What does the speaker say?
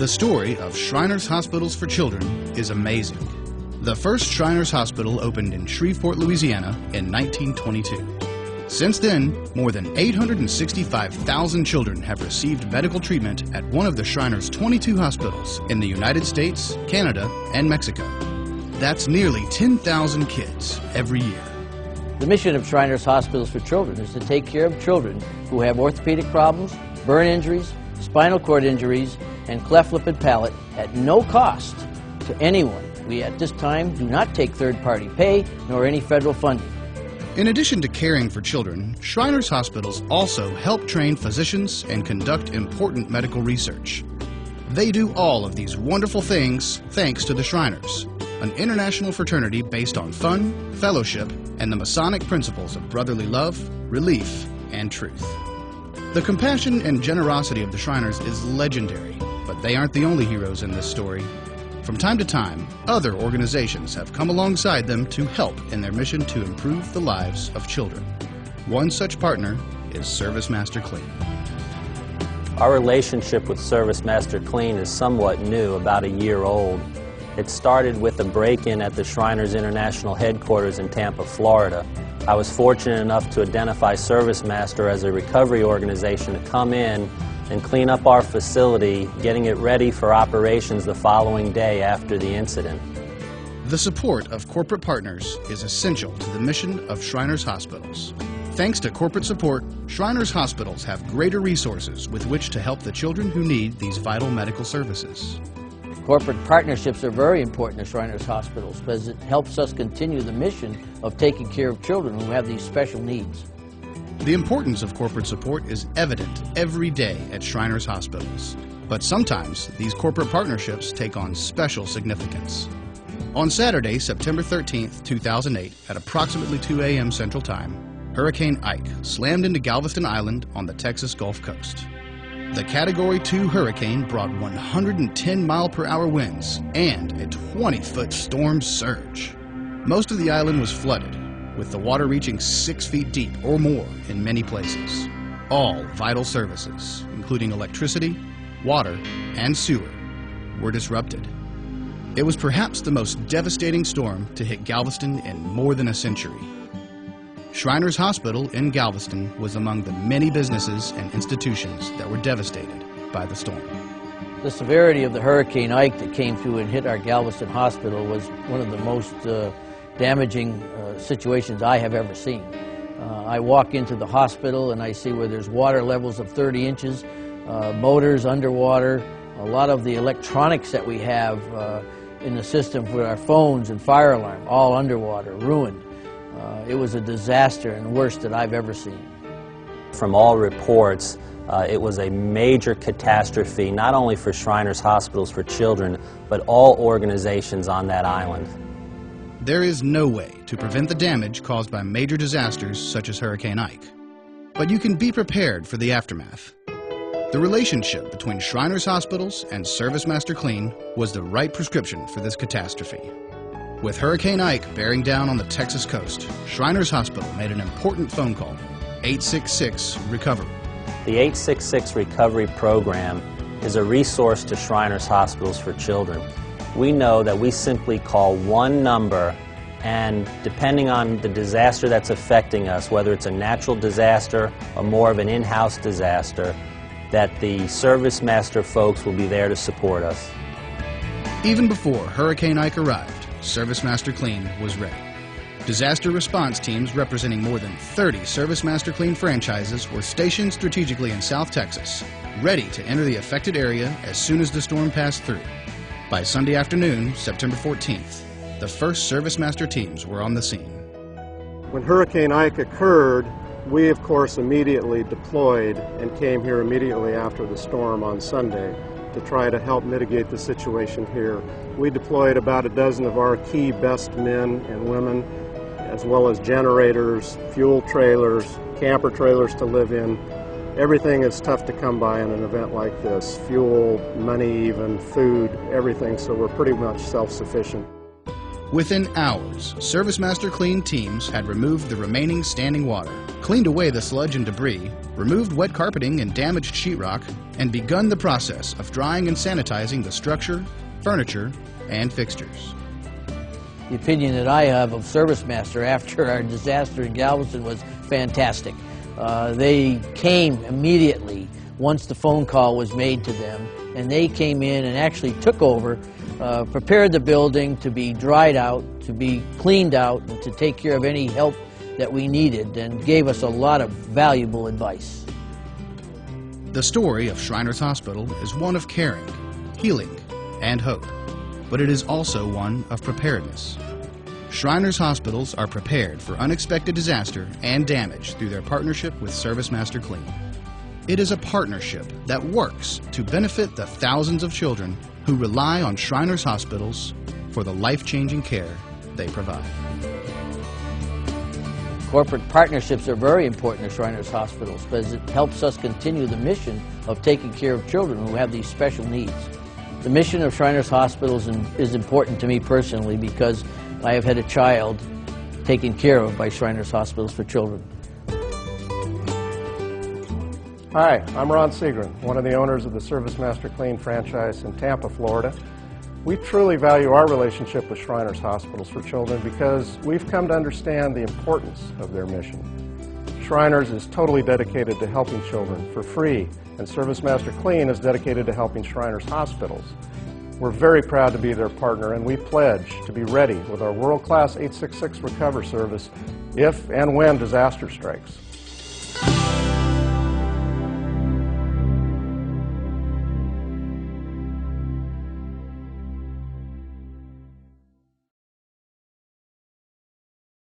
The story of Shriners Hospitals for Children is amazing. The first Shriners Hospital opened in Shreveport, Louisiana in 1922. Since then, more than 865,000 children have received medical treatment at one of the Shriners' 22 hospitals in the United States, Canada, and Mexico. That's nearly 10,000 kids every year. The mission of Shriners Hospitals for Children is to take care of children who have orthopedic problems, burn injuries, spinal cord injuries, and cleft lip and palate at no cost to anyone. We at this time do not take third-party pay nor any federal funding. In addition to caring for children, Shriners Hospitals also help train physicians and conduct important medical research. They do all of these wonderful things thanks to the Shriners, an international fraternity based on fun, fellowship, and the Masonic principles of brotherly love, relief, and truth. The compassion and generosity of the Shriners is legendary, but they aren't the only heroes in this story. From time to time, other organizations have come alongside them to help in their mission to improve the lives of children. One such partner is ServiceMaster Clean. Our relationship with ServiceMaster Clean is somewhat new, about a year old. It started with a break-in at the Shriners International headquarters in Tampa, Florida. I was fortunate enough to identify ServiceMaster as a recovery organization to come in and clean up our facility, getting it ready for operations the following day after the incident. The support of corporate partners is essential to the mission of Shriners Hospitals. Thanks to corporate support, Shriners Hospitals have greater resources with which to help the children who need these vital medical services. Corporate partnerships are very important to Shriners Hospitals because it helps us continue the mission of taking care of children who have these special needs. The importance of corporate support is evident every day at Shriners Hospitals, but sometimes these corporate partnerships take on special significance. On Saturday, September 13th, 2008, at approximately 2 a.m. Central Time, Hurricane Ike slammed into Galveston Island on the Texas Gulf Coast. The Category 2 hurricane brought 110-mile-per-hour winds and a 20-foot storm surge. Most of the island was flooded, with the water reaching 6 feet deep or more in many places. All vital services, including electricity, water, and sewer, were disrupted. It was perhaps the most devastating storm to hit Galveston in more than a century. Shriners Hospital in Galveston was among the many businesses and institutions that were devastated by the storm. The severity of the Hurricane Ike that came through and hit our Galveston hospital was one of the most damaging situations I have ever seen. I walk into the hospital and I see where there's water levels of 30 inches, motors underwater, a lot of the electronics that we have in the system for our phones and fire alarm, all underwater, ruined. It was a disaster and worst that I've ever seen. From all reports, it was a major catastrophe, not only for Shriners Hospitals for Children, but all organizations on that island. There is no way to prevent the damage caused by major disasters such as Hurricane Ike, but you can be prepared for the aftermath. The relationship between Shriners Hospitals and ServiceMaster Clean was the right prescription for this catastrophe. With Hurricane Ike bearing down on the Texas coast, Shriners Hospital made an important phone call, 866-RECOVERY. The 866 Recovery Program is a resource to Shriners Hospitals for Children. We know that we simply call one number, and depending on the disaster that's affecting us, whether it's a natural disaster or more of an in-house disaster, that the ServiceMaster folks will be there to support us. Even before Hurricane Ike arrived, ServiceMaster Clean was ready. Disaster response teams representing more than 30 ServiceMaster Clean franchises were stationed strategically in South Texas, ready to enter the affected area as soon as the storm passed through. By Sunday afternoon, September 14th, the first ServiceMaster teams were on the scene. When Hurricane Ike occurred, we of course immediately deployed and came here immediately after the storm on Sunday to try to help mitigate the situation here. We deployed about a dozen of our key best men and women, as well as generators, fuel trailers, camper trailers to live in. Everything is tough to come by in an event like this. Fuel, money even, food, everything, so we're pretty much self-sufficient. Within hours, ServiceMaster Clean teams had removed the remaining standing water, cleaned away the sludge and debris, removed wet carpeting and damaged sheetrock, and begun the process of drying and sanitizing the structure, furniture, and fixtures. The opinion that I have of ServiceMaster after our disaster in Galveston was fantastic. They came immediately once the phone call was made to them, and they came in and actually took over, prepared the building to be dried out, to be cleaned out, and to take care of any help that we needed, and gave us a lot of valuable advice. The story of Shriners Hospital is one of caring, healing, and hope, but it is also one of preparedness. Shriners Hospitals are prepared for unexpected disaster and damage through their partnership with ServiceMaster Clean. It is a partnership that works to benefit the thousands of children who rely on Shriners Hospitals for the life-changing care they provide. Corporate partnerships are very important to Shriners Hospitals because it helps us continue the mission of taking care of children who have these special needs. The mission of Shriners Hospitals is important to me personally because I have had a child taken care of by Shriners Hospitals for Children. Hi, I'm Ron Segrin, one of the owners of the ServiceMaster Clean franchise in Tampa, Florida. We truly value our relationship with Shriners Hospitals for Children because we've come to understand the importance of their mission. Shriners is totally dedicated to helping children for free, and ServiceMaster Clean is dedicated to helping Shriners Hospitals. We're very proud to be their partner, and we pledge to be ready with our world-class 866 Recover service if and when disaster strikes.